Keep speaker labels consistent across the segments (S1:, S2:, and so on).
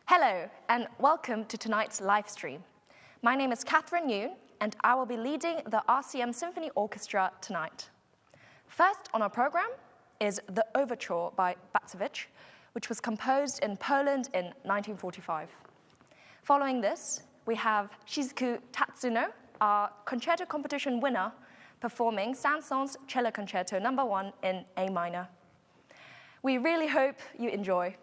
S1: Hello, and welcome to tonight's live stream. My name is Catherine Yoon, and I will be leading the RCM Symphony Orchestra tonight. First on our program is the Overture by Vasily, which was composed in Poland in 1945. Following this, we have Shizuku Tatsuno, our concerto competition winner, performing Saint-Saëns Cello Concerto No. 1 in A minor. We really hope you enjoy.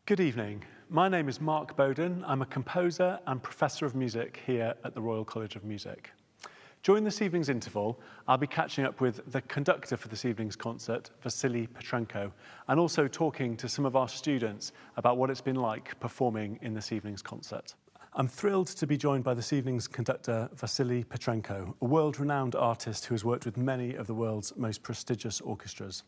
S2: Good evening. My name is Mark Bowden. I'm a composer and professor of music here at the Royal College of Music. During this evening's interval, I'll be catching up with the conductor for this evening's concert, Vasily Petrenko, and also talking to some of our students about what it's been like performing in this evening's concert. I'm thrilled to be joined by this evening's conductor, Vasily Petrenko, a world-renowned artist who has worked with many of the world's most prestigious orchestras.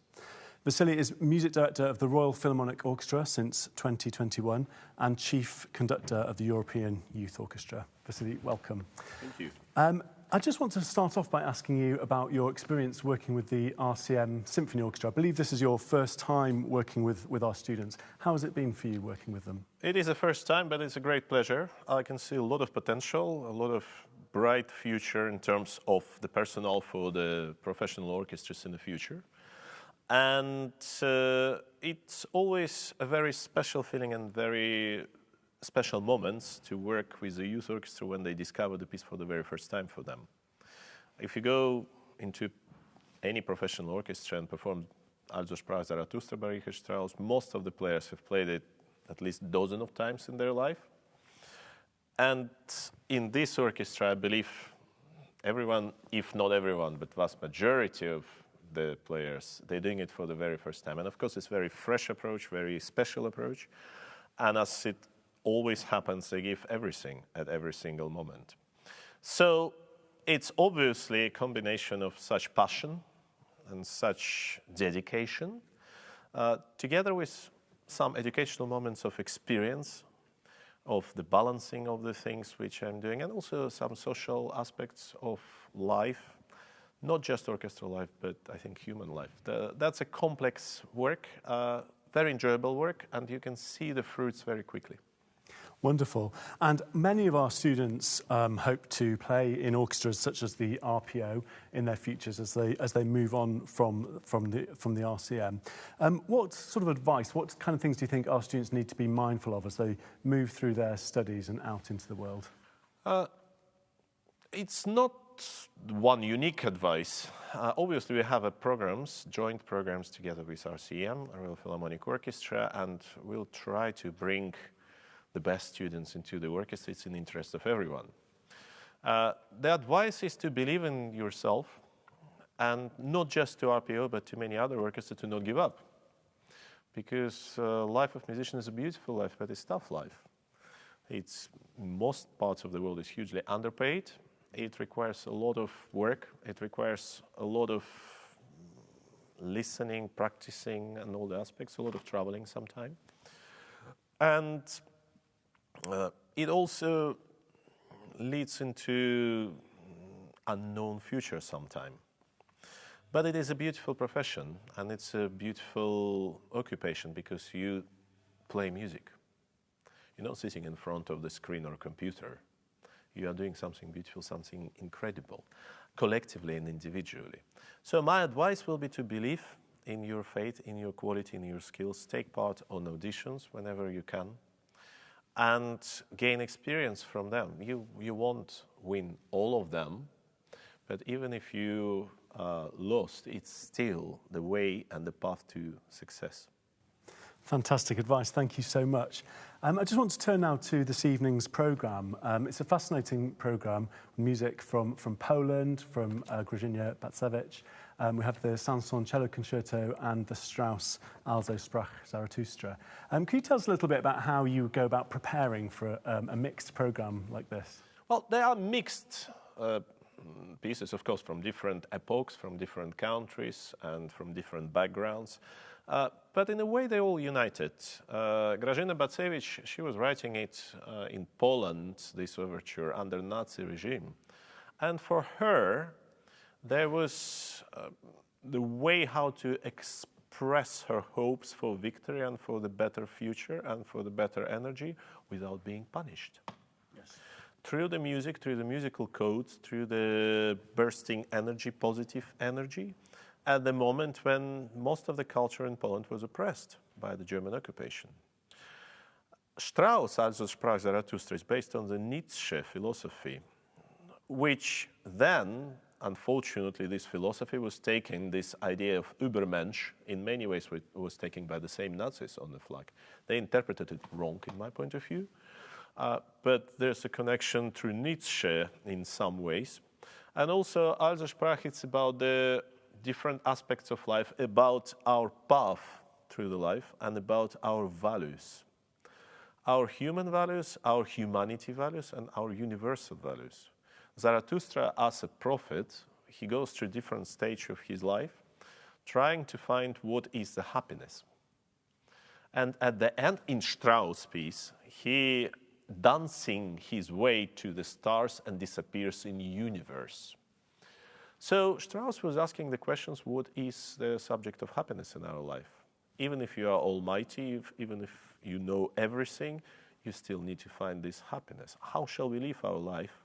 S2: Vasily is music director of the Royal Philharmonic Orchestra since 2021 and chief conductor of the European Youth Orchestra. Vasily, welcome.
S3: Thank you.
S2: I just want to start off by asking you about your experience working with the RCM Symphony Orchestra. I believe this is your first time working with our students. How has it been for you working with them?
S3: It is a first time, but it's a great pleasure. I can see a lot of potential, a lot of bright future in terms of the personnel for the professional orchestras in the future. And it's always a very special feeling and very special moments to work with the youth orchestra when they discover the piece for the very first time for them. If you go into any professional orchestra and perform Also sprach Zarathustra by Richard Strauss, most of the players have played it at least a dozen of times in their life. And in this orchestra, I believe everyone, if not everyone, but vast majority of the players, they're doing it for the very first time. And of course, it's a very fresh approach, very special approach. And as it always happens, they give everything at every single moment. So it's obviously a combination of such passion and such dedication, together with some educational moments of experience, of the balancing of the things which I'm doing, and also some social aspects of life. Not just orchestral life, but I think human life. That's a complex work, very enjoyable work, and you can see the fruits very quickly.
S2: Wonderful. And many of our students hope to play in orchestras such as the RPO in their futures as they move on from the RCM. What sort of advice, what kind of things do you think our students need to be mindful of as they move through their studies and out into the world?
S3: It's not one unique advice. Obviously, we have joint programs together with RCM, Royal Philharmonic Orchestra, and we'll try to bring the best students into the orchestra. It's in the interest of everyone. The advice is to believe in yourself, and not just to RPO, but to many other orchestras, to not give up. Because life of musician is a beautiful life, but it's a tough life. It's, in most parts of the world, is hugely underpaid. It requires a lot of work. It requires a lot of listening, practicing, and all the aspects, a lot of traveling sometimes. And it also leads into unknown future sometime. But it is a beautiful profession, and it's a beautiful occupation because you play music. You're not sitting in front of the screen or computer. You are doing something beautiful, something incredible, collectively and individually. So my advice will be to believe in your faith, in your quality, in your skills. Take part on auditions whenever you can, and gain experience from them. You won't win all of them, but even if you lost, it's still the way and the path to success.
S2: Fantastic advice. Thank you so much. I just want to turn now to this evening's programme. It's a fascinating programme, music from Poland, from Grażyna Bacewicz. We have the Sanson Cello Concerto and the Strauss Also sprach Zarathustra. Can you tell us a little bit about how you go about preparing for a mixed programme like this?
S3: Well, they are mixed pieces, of course, from different epochs, from different countries, and from different backgrounds. But in a way, they're all united. Grażyna Bacewicz, she was writing it in Poland, this overture, under Nazi regime. And for her, there was the way how to express her hopes for victory and for the better future and for the better energy without being punished. Yes. Through the music, through the musical codes, through the bursting energy, positive energy, at the moment when most of the culture in Poland was oppressed by the German occupation. Strauss, Also sprach Zarathustra, is based on the Nietzsche philosophy, which then unfortunately, this philosophy was taken, this idea of Übermensch, in many ways was taken by the same Nazis on the flag. They interpreted it wrong, in my point of view. But there's a connection through Nietzsche in some ways. And also, Also Sprach, it's about the different aspects of life, about our path through the life, and about our values. Our human values, our humanity values, and our universal values. Zarathustra, as a prophet, he goes through different stages of his life, trying to find what is the happiness. And at the end, in Strauss' piece, he dancing his way to the stars and disappears in the universe. So Strauss was asking the questions, what is the subject of happiness in our life? Even if you are almighty, even if you know everything, you still need to find this happiness. How shall we live our life?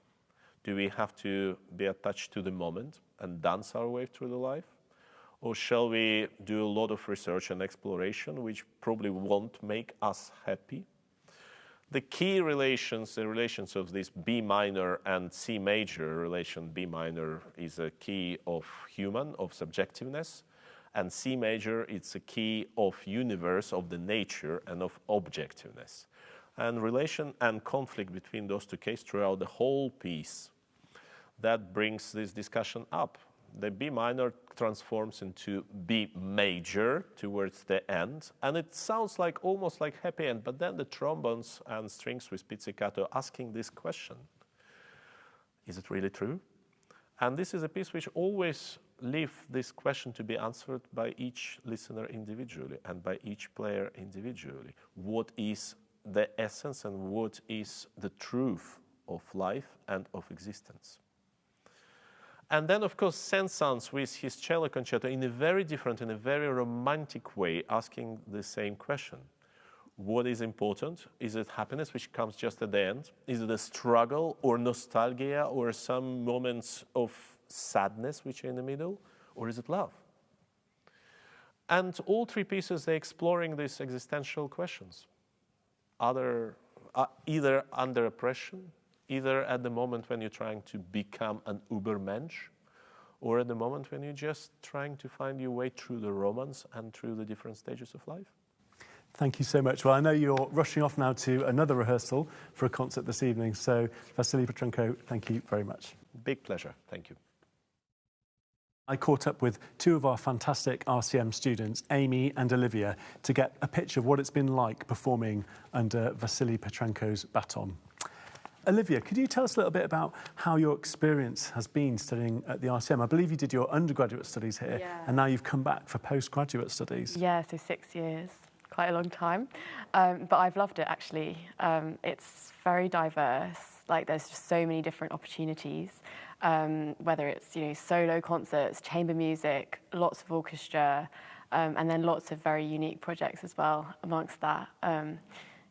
S3: Do we have to be attached to the moment and dance our way through the life? Or shall we do a lot of research and exploration, which probably won't make us happy? The key relations, the relations of this B minor and C major relation, B minor is a key of human, of subjectiveness, and C major, it's a key of universe, of the nature, and of objectiveness. And relation and conflict between those two cases throughout the whole piece, that brings this discussion up. The B minor transforms into B major towards the end, and it sounds like almost like happy end, but then the trombones and strings with pizzicato asking this question. Is it really true? And this is a piece which always leaves this question to be answered by each listener individually and by each player individually. What is the essence and what is the truth of life and of existence? And then, of course, Saint-Saëns with his cello concerto in a very different, in a very romantic way, asking the same question. What is important? Is it happiness, which comes just at the end? Is it a struggle or nostalgia or some moments of sadness which are in the middle? Or is it love? And all three pieces, they're exploring these existential questions. Either under oppression, either at the moment when you're trying to become an Übermensch, or at the moment when you're just trying to find your way through the romance and through the different stages of life.
S2: Thank you so much. Well, I know you're rushing off now to another rehearsal for a concert this evening, so Vasily, Petrenko, thank you very much.
S3: Big pleasure. Thank you.
S2: I caught up with two of our fantastic RCM students, Amy and Olivia, to get a picture of what it's been like performing under Vasily Petrenko's baton. Olivia, could you tell us a little bit about how your experience has been studying at the RCM? I believe you did your undergraduate studies here, and now you've come back for postgraduate studies.
S4: Yeah, so 6 years, quite a long time. But I've loved it, actually. It's very diverse. Like, there's just so many different opportunities, whether it's, solo concerts, chamber music, lots of orchestra, and then lots of very unique projects as well amongst that.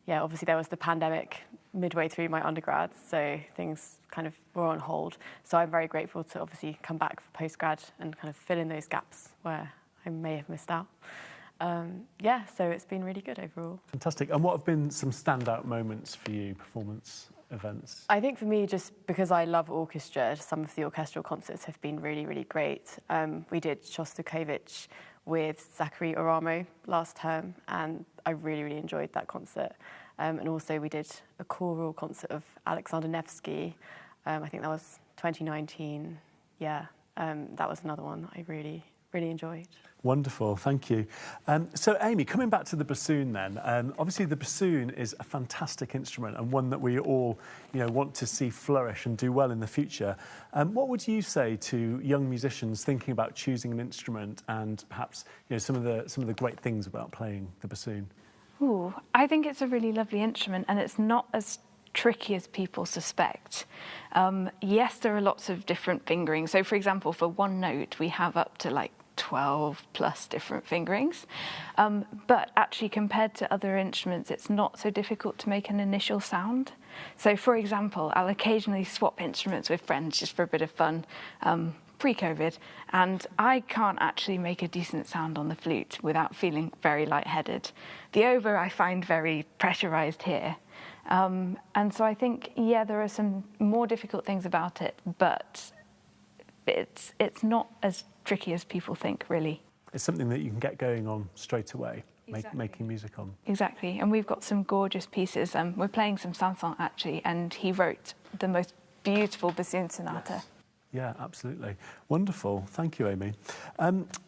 S4: Yeah, obviously there was the pandemic midway through my undergrad, so things kind of were on hold. So I'm very grateful to obviously come back for postgrad and kind of fill in those gaps where I may have missed out. Yeah, so it's been really good overall.
S2: Fantastic. And what have been some standout moments for you, performance events?
S4: I think for me, just because I love orchestra, some of the orchestral concerts have been really, really great. We did Shostakovich with Zachary Oramo last term, and I really, really enjoyed that concert. And also we did a choral concert of Alexander Nevsky. I think that was 2019. Yeah, that was another one I really, really enjoyed.
S2: Wonderful, thank you. So Amy, coming back to the bassoon then, obviously the bassoon is a fantastic instrument and one that we all want to see flourish and do well in the future. What would you say to young musicians thinking about choosing an instrument and perhaps some of the great things about playing the bassoon?
S5: Ooh, I think it's a really lovely instrument and it's not as tricky as people suspect. Yes, there are lots of different fingerings. So for example, for one note, we have up to like 12 plus different fingerings. But actually compared to other instruments, it's not so difficult to make an initial sound. So for example, I'll occasionally swap instruments with friends just for a bit of fun, pre-COVID, and I can't actually make a decent sound on the flute without feeling very lightheaded. The oboe I find very pressurized here. And so I think, yeah, there are some more difficult things about it, but it's not as tricky as people think, really.
S2: It's something that you can get going on straight away,
S5: Exactly.
S2: making music on.
S5: Exactly, and we've got some gorgeous pieces. We're playing some Saint-Saëns actually, and he wrote the most beautiful bassoon sonata.
S2: Yes. Yeah, absolutely. Wonderful. Thank you, Amy.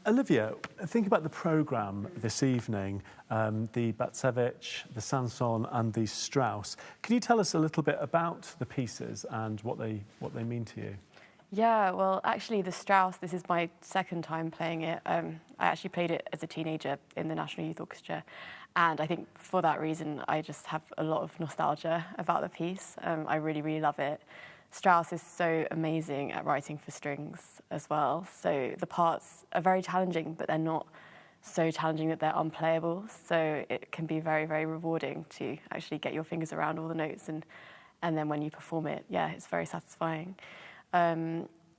S2: Olivia, think about the programme this evening, the Batsevich, the Saint-Saëns and the Strauss. Can you tell us a little bit about the pieces and what they mean to you?
S4: Yeah, well, actually, the Strauss, this is my second time playing it. I actually played it as a teenager in the National Youth Orchestra, and I think for that reason, I just have a lot of nostalgia about the piece. I really, really love it. Strauss is so amazing at writing for strings as well, so the parts are very challenging, but they're not so challenging that they're unplayable, so it can be very, very rewarding to actually get your fingers around all the notes, and then when you perform it, yeah, it's very satisfying.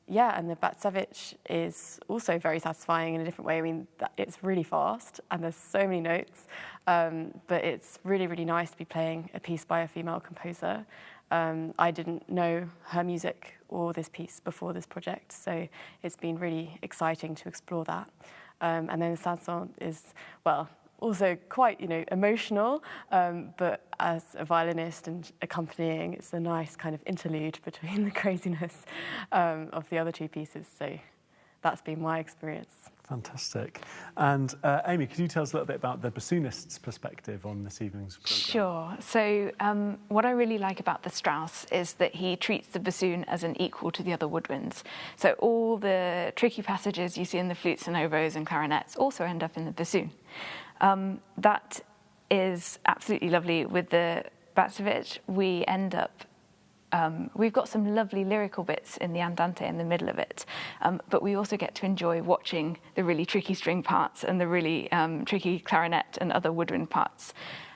S4: Yeah, and the Batsevich is also very satisfying in a different way. I mean, it's really fast and there's so many notes, but it's really, really nice to be playing a piece by a female composer. I didn't know her music or this piece before this project, so it's been really exciting to explore that. And then the Saint-Saëns is, well, also quite, emotional, but as a violinist and accompanying, it's a nice kind of interlude between the craziness of the other two pieces. So that's been my experience.
S2: Fantastic. And Amy, could you tell us a little bit about the bassoonist's perspective on this evening's programme?
S5: Sure. So what I really like about the Strauss is that he treats the bassoon as an equal to the other woodwinds. So all the tricky passages you see in the flutes and oboes and clarinets also end up in the bassoon. That is absolutely lovely. With the Batsevich, we end up, we've got some lovely lyrical bits in the andante in the middle of it, but we also get to enjoy watching the really tricky string parts and the really tricky clarinet and other woodwind parts.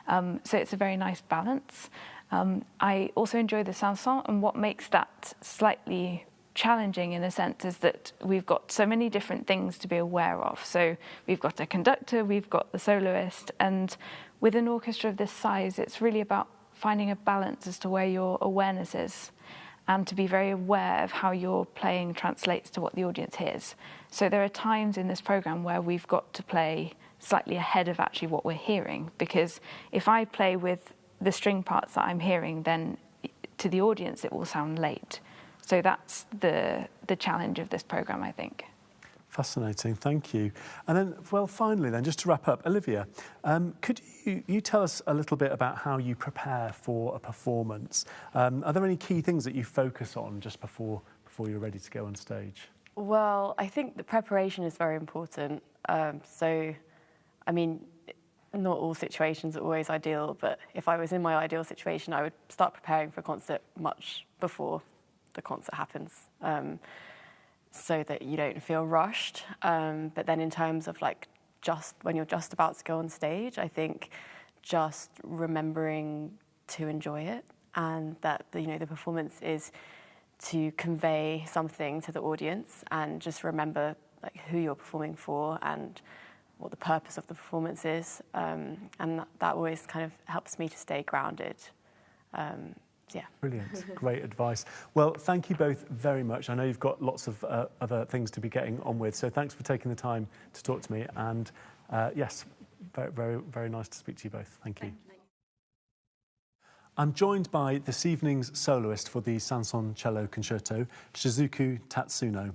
S5: So it's a very nice balance. I also enjoy the Saint-Saëns, and what makes that slightly challenging in a sense is that we've got so many different things to be aware of. So we've got a conductor, we've got the soloist, and with an orchestra of this size, it's really about finding a balance as to where your awareness is and to be very aware of how your playing translates to what the audience hears. So there are times in this programme where we've got to play slightly ahead of actually what we're hearing, because if I play with the string parts that I'm hearing, then to the audience it will sound late. So that's the challenge of this programme, I think.
S2: Fascinating, thank you. And then, well, finally then, just to wrap up, Olivia, could you tell us a little bit about how you prepare for a performance? Are there any key things that you focus on just before you're ready to go on stage?
S4: Well, I think the preparation is very important. So, I mean, not all situations are always ideal, but if I was in my ideal situation, I would start preparing for a concert much before the concert happens, so that you don't feel rushed. But then in terms of just when you're just about to go on stage, I think just remembering to enjoy it, and that the performance is to convey something to the audience, and just remember who you're performing for and what the purpose of the performance is, and that always kind of helps me to stay grounded. Yeah.
S2: Brilliant. Great advice. Well, thank you both very much. I know you've got lots of other things to be getting on with, so thanks for taking the time to talk to me. And yes, very, very, very nice to speak to you both. Thank you. I'm joined by this evening's soloist for the Saint-Saëns Cello Concerto, Shizuku Tatsuno.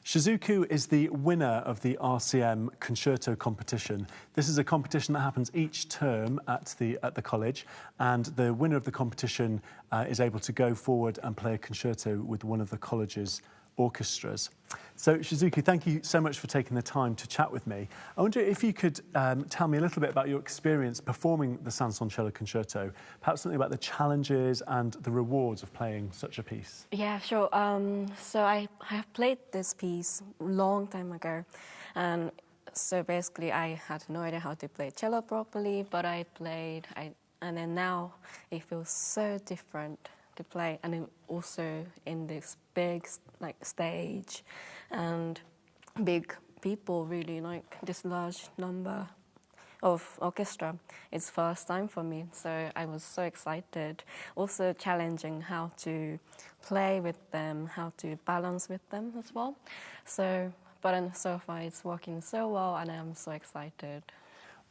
S2: Shizuku is the winner of the RCM Concerto competition. This is a competition that happens each term at the college, and the winner of the competition is able to go forward and play a concerto with one of the college's orchestras. So, Shizuku, thank you so much for taking the time to chat with me. I wonder if you could tell me a little bit about your experience performing the Saint-Saëns Cello Concerto, perhaps something about the challenges and the rewards of playing such a piece.
S6: Yeah, sure. So I have played this piece a long time ago, and so basically I had no idea how to play cello properly, but I played, and then now it feels so different to play, and then also in this big stage and big people, really this large number of orchestra. It's first time for me, so I was so excited. Also challenging how to play with them, how to balance with them as well. So far it's working so well, and I'm so excited.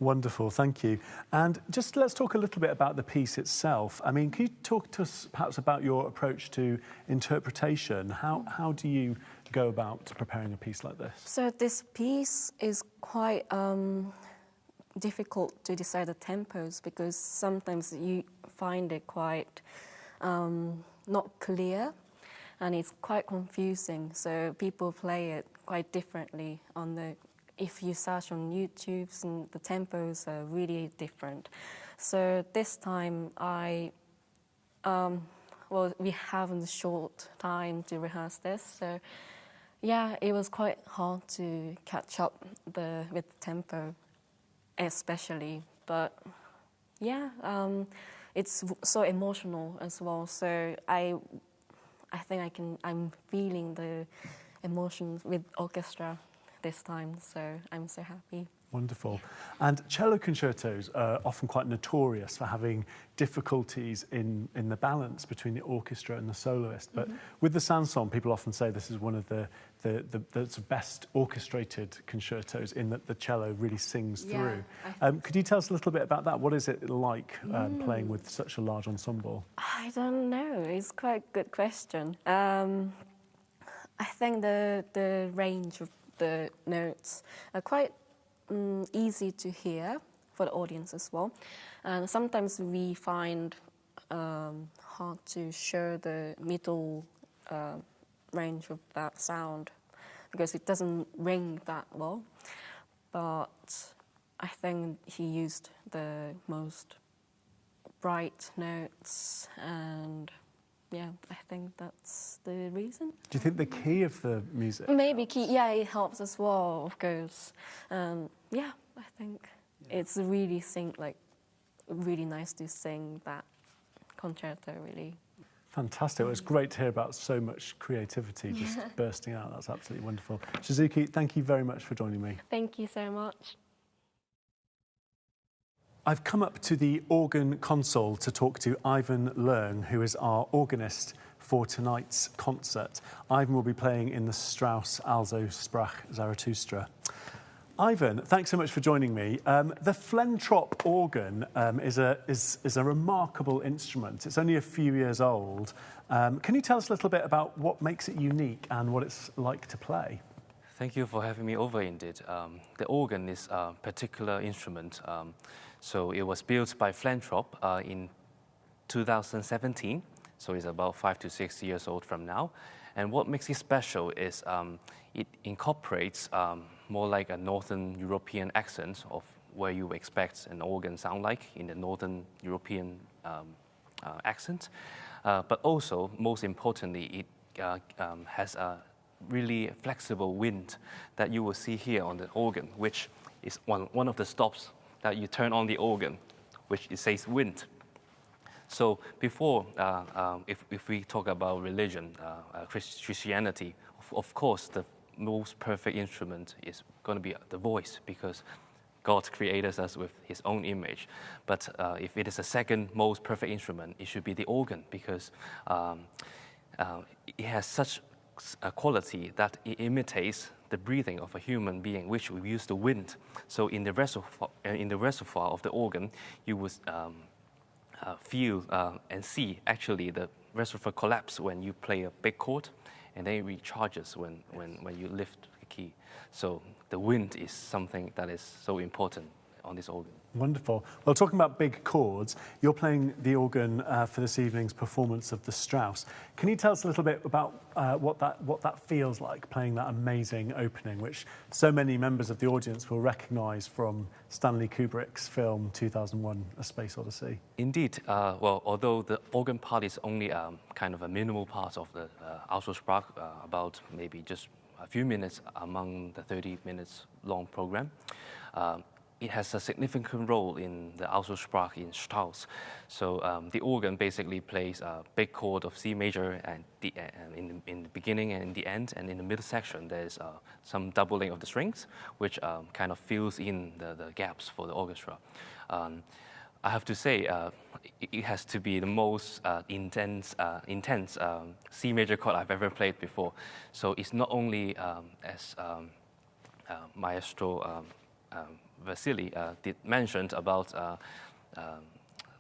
S2: Wonderful, thank you. And just let's talk a little bit about the piece itself. I mean, can you talk to us perhaps about your approach to interpretation? How do you go about preparing a piece like this?
S6: So this piece is quite difficult to decide the tempos, because sometimes you find it quite not clear, and it's quite confusing. So people play it quite differently on the. If you search on YouTube, and the tempos are really different. So this time we have a short time to rehearse this. So yeah, it was quite hard to catch up with the tempo, especially. But yeah, it's so emotional as well. So I think I'm feeling the emotions with orchestra this time, so I'm so happy.
S2: Wonderful. And cello concertos are often quite notorious for having difficulties in the balance between the orchestra and the soloist. But with the Sanson, people often say this is one of the best orchestrated concertos, in that the cello really sings through. Could you tell us a little bit about that? What is it like playing with such a large ensemble?
S6: I don't know. It's quite a good question. I think the range of the notes are quite easy to hear for the audience as well. And sometimes we find hard to show the middle range of that sound, because it doesn't ring that well. But I think he used the most bright notes, and yeah, I think that's the reason.
S2: Do you think the key of the music?
S6: Maybe key, yeah, it helps as well, of course. Yeah, I think it's really really nice to sing that concerto, really.
S2: Fantastic. Well, it's great to hear about so much creativity just bursting out. That's absolutely wonderful. Shizuki, thank you very much for joining me.
S6: Thank you so much.
S2: I've come up to the organ console to talk to Ivan Leung, who is our organist for tonight's concert. Ivan will be playing in the Strauss Also sprach Zarathustra. Ivan, thanks so much for joining me. The Flentrop organ is a remarkable instrument. It's only a few years old. Can you tell us a little bit about what makes it unique and what it's like to play?
S7: Thank you for having me over, indeed. The organ is a particular instrument. So it was built by Flentrop in 2017, so it's about 5 to 6 years old from now. And what makes it special is it incorporates more like a Northern European accent of where you expect an organ sound like in the Northern European accent. But also, most importantly, it has a really flexible wind that you will see here on the organ, which is one of the stops that you turn on the organ, which it says wind. So before, if we talk about religion, Christianity, of course, the most perfect instrument is going to be the voice, because God created us with his own image. But if it is a second most perfect instrument, it should be the organ, because it has such a quality that it imitates the breathing of a human being, which we use the wind. So in the reservoir of the organ, you would feel and see actually the reservoir collapse when you play a big chord, and then it recharges when you lift the key. So the wind is something that is so important on this organ.
S2: Wonderful. Well, talking about big chords, you're playing the organ for this evening's performance of the Strauss. Can you tell us a little bit about what that feels like, playing that amazing opening, which so many members of the audience will recognise from Stanley Kubrick's film 2001: A Space Odyssey?
S7: Indeed. Well, although the organ part is only kind of a minimal part of the Also sprach, about maybe just a few minutes among the 30 minutes long program, it has a significant role in the Ausdruckssprache in Strauss. So the organ basically plays a big chord of C major and in the beginning and in the end, and in the middle section there's some doubling of the strings, which kind of fills in the gaps for the orchestra. I have to say, it has to be the most intense C major chord I've ever played before. So it's not only as Maestro Vasily did mentioned about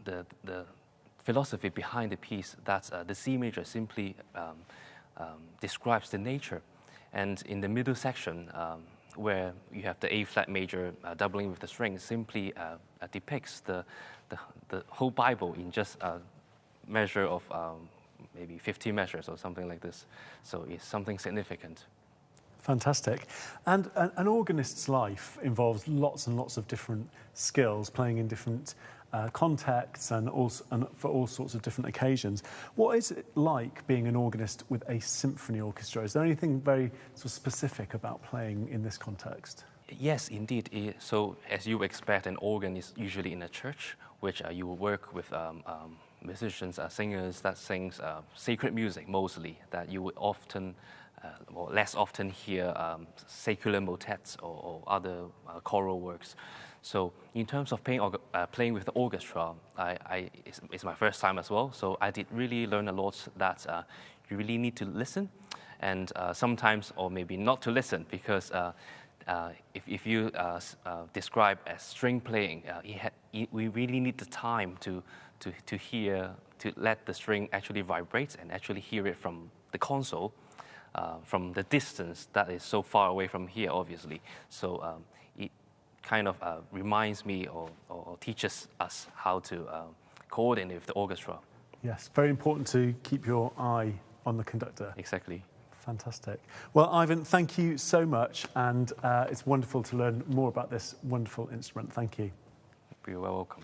S7: the philosophy behind the piece, that the C major simply describes the nature. And in the middle section, where you have the A flat major doubling with the strings, simply depicts the whole Bible in just a measure of maybe 50 measures or something like this. So it's something significant.
S2: Fantastic. And an organist's life involves lots and lots of different skills, playing in different contexts and for all sorts of different occasions. What is it like being an organist with a symphony orchestra? Is there anything very sort of specific about playing in this context?
S7: Yes, indeed. So as you expect, an organ is usually in a church, which you will work with musicians, singers that sings sacred music mostly, that you would often or less often hear secular motets or other choral works. So in terms of playing with the orchestra, it's my first time as well, so I did really learn a lot that you really need to listen, and sometimes, or maybe not to listen, because if you describe as string playing, we really need the time to hear, to let the string actually vibrate and actually hear it from the console, from the distance that is so far away from here, obviously. So it kind of reminds me or teaches us how to coordinate with the orchestra.
S2: Yes, very important to keep your eye on the conductor.
S7: Exactly.
S2: Fantastic. Well, Ivan, thank you so much, and it's wonderful to learn more about this wonderful instrument. Thank you.
S7: You're welcome.